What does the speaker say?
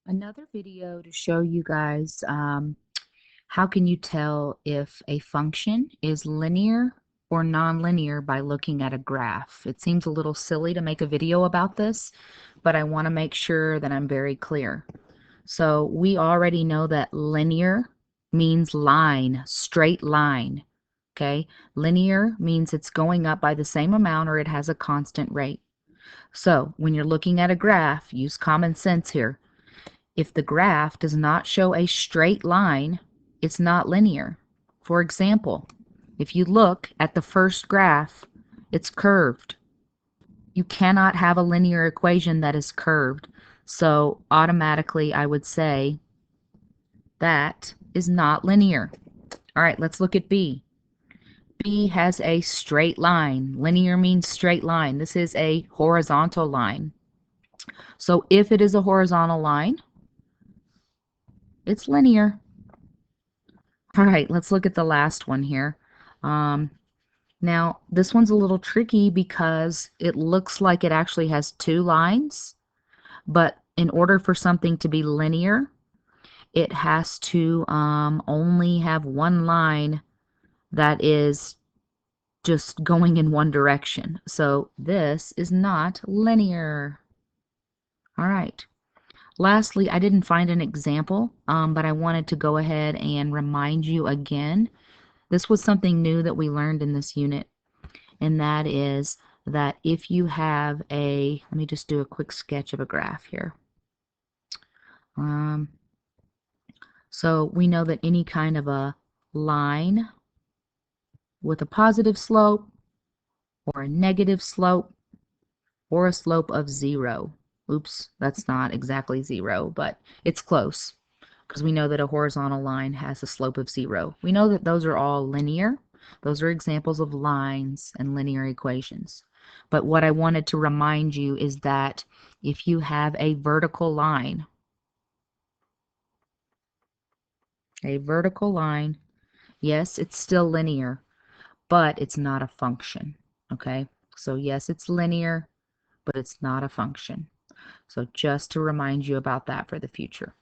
Another video to show you guys how can you tell if a function is linear or nonlinear by looking at a graph. It seems a little silly to make a video about this, but I want to make sure that I'm very clear. So we already know that linear means line, straight line. Okay, linear means it's going up by the same amount or it has a constant rate. So when you're looking at a graph, use common sense here. If the graph does not show a straight line, it's not linear. For example, if you look at the first graph, it's curved. You cannot have a linear equation that is curved. So automatically I would say that is not linear. All right, let's look at B. B has a straight line. Linear means straight line. This is a horizontal line. So if it is a horizontal line, it's linear. All right, let's look at the last one here. Now, this one's a little tricky because it looks like it actually has two lines, but in order for something to be linear, it has to only have one line that is just going in one direction. So this is not linear. All right. Lastly, I didn't find an example, but I wanted to go ahead and remind you again. This was something new that we learned in this unit, and that is that if you have let me just do a quick sketch of a graph here. So we know that any kind of a line with a positive slope or a negative slope or a slope of 0. Oops, that's not exactly 0, but it's close because we know that a horizontal line has a slope of 0. We know that those are all linear. Those are examples of lines and linear equations. But what I wanted to remind you is that if you have a vertical line, yes, it's still linear, but it's not a function. Okay, so yes, it's linear, but it's not a function. So just to remind you about that for the future.